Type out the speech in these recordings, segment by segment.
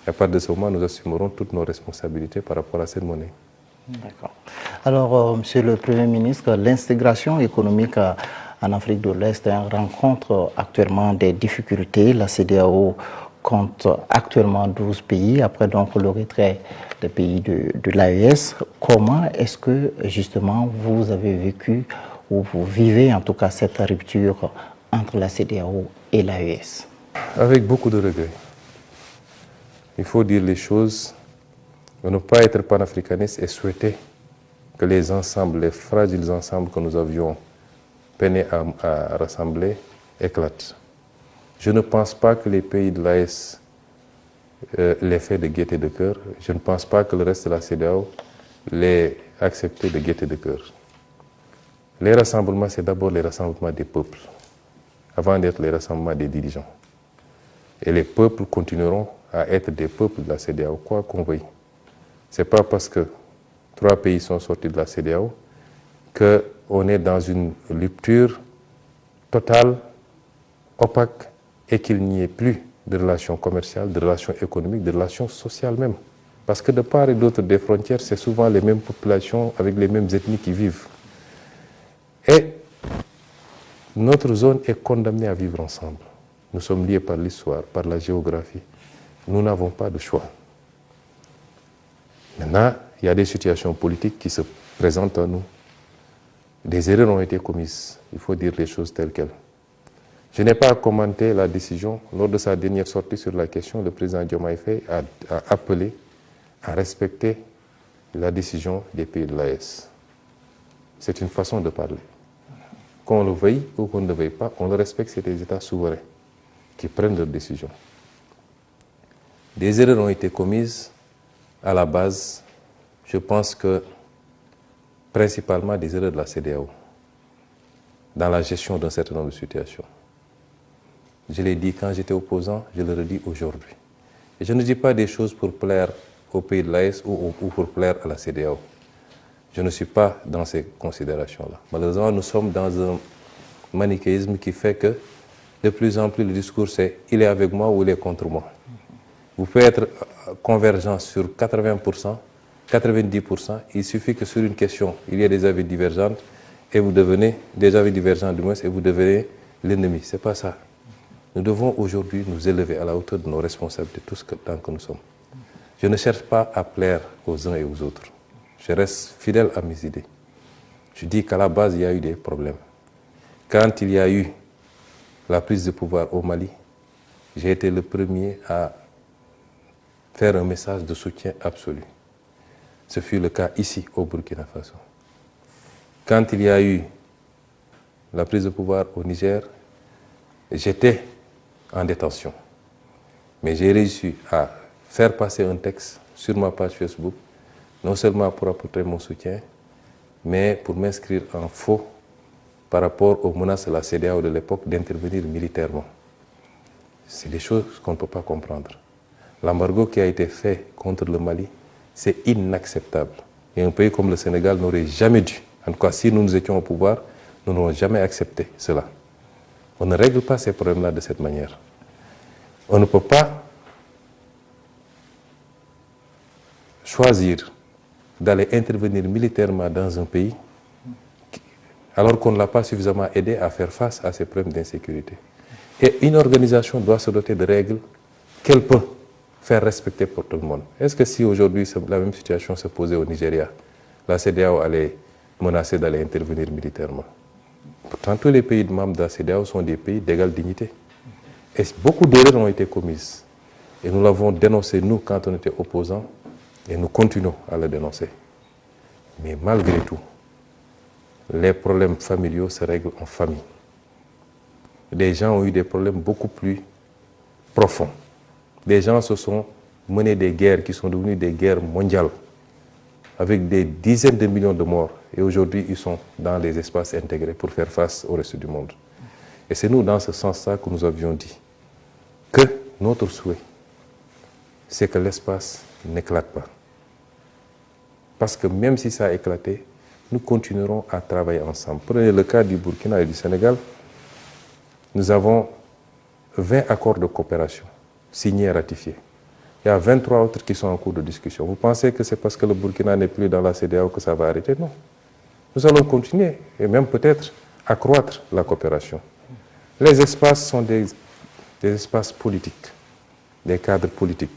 Et à partir de ce moment, nous assumerons toutes nos responsabilités par rapport à cette monnaie. D'accord. Alors, Monsieur le Premier ministre, l'intégration économique en Afrique de l'Est rencontre actuellement des difficultés. La CEDEAO compte actuellement 12 pays, après donc le retrait des pays de l'AES. Comment est-ce que justement vous avez vécu ou vous vivez en tout cas cette rupture entre la CEDEAO et l'AES? Avec beaucoup de regrets. Il faut dire les choses. Ne pas être panafricaniste et souhaiter que les ensembles, les fragiles ensembles que nous avions peiné à rassembler éclatent. Je ne pense pas que les pays de l'AES l'aient fait de gaieté de cœur. Je ne pense pas que le reste de la CEDEAO l'ait accepté de gaieté de cœur. Les rassemblements, c'est d'abord les rassemblements des peuples, avant d'être les rassemblements des dirigeants. Et les peuples continueront à être des peuples de la CEDEAO, quoi qu'on veuille. Ce n'est pas parce que 3 pays sont sortis de la CEDEAO qu'on est dans une rupture totale, opaque, et qu'il n'y ait plus de relations commerciales, de relations économiques, de relations sociales même. Parce que de part et d'autre des frontières, c'est souvent les mêmes populations avec les mêmes ethnies qui vivent. Et notre zone est condamnée à vivre ensemble. Nous sommes liés par l'histoire, par la géographie. Nous n'avons pas de choix. Maintenant, il y a des situations politiques qui se présentent à nous. Des erreurs ont été commises. Il faut dire les choses telles quelles. Je n'ai pas commenté la décision. Lors de sa dernière sortie sur la question, le président Diomaye Faye a appelé à respecter la décision des pays de l'AES. C'est une façon de parler. Qu'on le veuille ou qu'on ne le veuille pas, on le respecte, c'est des États souverains qui prennent leurs décisions. Des erreurs ont été commises à la base, je pense que principalement des erreurs de la CEDEAO dans la gestion d'un certain nombre de situations. Je l'ai dit quand j'étais opposant, je le redis aujourd'hui. Et je ne dis pas des choses pour plaire au pays de l'AES ou pour plaire à la CEDEAO. Je ne suis pas dans ces considérations-là. Malheureusement, nous sommes dans un manichéisme qui fait que de plus en plus le discours c'est « il est avec moi ou il est contre moi ». Vous pouvez être convergent sur 80%, 90%, il suffit que sur une question, il y ait des avis divergents et vous devenez, des avis divergents du moins, et vous devenez l'ennemi. Ce n'est pas ça. Nous devons aujourd'hui nous élever à la hauteur de nos responsabilités, tous tant que nous sommes. Je ne cherche pas à plaire aux uns et aux autres. Je reste fidèle à mes idées. Je dis qu'à la base, il y a eu des problèmes. Quand il y a eu la prise de pouvoir au Mali, j'ai été le premier à faire un message de soutien absolu. Ce fut le cas ici, au Burkina Faso. Quand il y a eu la prise de pouvoir au Niger, j'étais en détention. Mais j'ai réussi à faire passer un texte sur ma page Facebook, non seulement pour apporter mon soutien, mais pour m'inscrire en faux par rapport aux menaces de la CEDEAO de l'époque d'intervenir militairement. C'est des choses qu'on ne peut pas comprendre. L'embargo qui a été fait contre le Mali, c'est inacceptable. Et un pays comme le Sénégal n'aurait jamais dû, en tout cas si nous étions au pouvoir, nous n'aurions jamais accepté cela. On ne règle pas ces problèmes-là de cette manière. On ne peut pas choisir d'aller intervenir militairement dans un pays alors qu'on ne l'a pas suffisamment aidé à faire face à ces problèmes d'insécurité. Et une organisation doit se doter de règles qu'elle peut faire respecter pour tout le monde. Est-ce que si aujourd'hui la même situation se posait au Nigeria, la CEDEAO allait menacer d'aller intervenir militairement? Pourtant, tous les pays membres de la CEDEAO sont des pays d'égale dignité. Et beaucoup d'erreurs ont été commises. Et nous l'avons dénoncé, nous, quand on était opposants, et nous continuons à le dénoncer. Mais malgré tout, les problèmes familiaux se règlent en famille. Les gens ont eu des problèmes beaucoup plus profonds. Les gens se sont menés des guerres qui sont devenues des guerres mondiales, avec des dizaines de millions de morts. Et aujourd'hui, ils sont dans les espaces intégrés pour faire face au reste du monde. Et c'est nous, dans ce sens-là, que nous avions dit que notre souhait, c'est que l'espace n'éclate pas. Parce que même si ça a éclaté, nous continuerons à travailler ensemble. Prenez le cas du Burkina et du Sénégal. Nous avons 20 accords de coopération signés et ratifiés. Il y a 23 autres qui sont en cours de discussion. Vous pensez que c'est parce que le Burkina n'est plus dans la CEDEAO que ça va arrêter? Non. Nous allons continuer et même peut-être accroître la coopération. Les espaces sont des espaces politiques, des cadres politiques.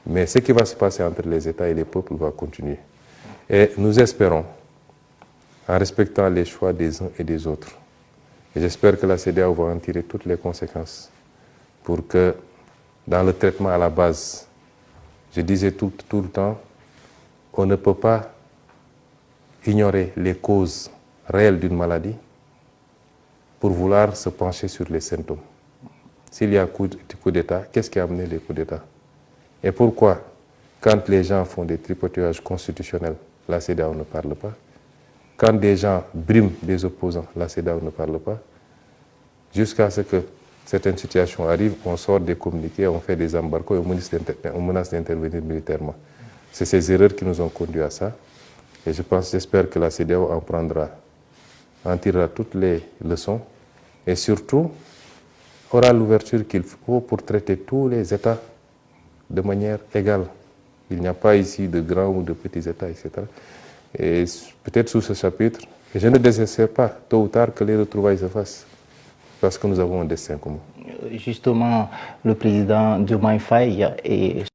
Mais ce qui va se passer entre les États et les peuples va continuer. Et nous espérons, en respectant les choix des uns et des autres, et j'espère que la CEDEAO va en tirer toutes les conséquences pour que, dans le traitement à la base, je disais tout le temps, on ne peut pas ignorer les causes réelles d'une maladie pour vouloir se pencher sur les symptômes. S'il y a coup d'État, qu'est-ce qui a amené les coups d'État? Et pourquoi, quand les gens font des tripotages constitutionnels, la CEDEAO ne parle pas? Quand des gens briment des opposants, la CEDEAO ne parle pas? Jusqu'à ce que certaines situations arrivent, on sort des communiqués, on fait des embargos et on menace d'intervenir militairement. C'est ces erreurs qui nous ont conduit à ça. Et j'espère que la CEDEAO en tirera toutes les leçons et surtout aura l'ouverture qu'il faut pour traiter tous les États de manière égale. Il n'y a pas ici de grands ou de petits États, etc. Et peut-être sous ce chapitre, et je ne désespère pas, tôt ou tard, que les retrouvailles se fassent, parce que nous avons un destin commun. Justement, le président Diomaye Faye est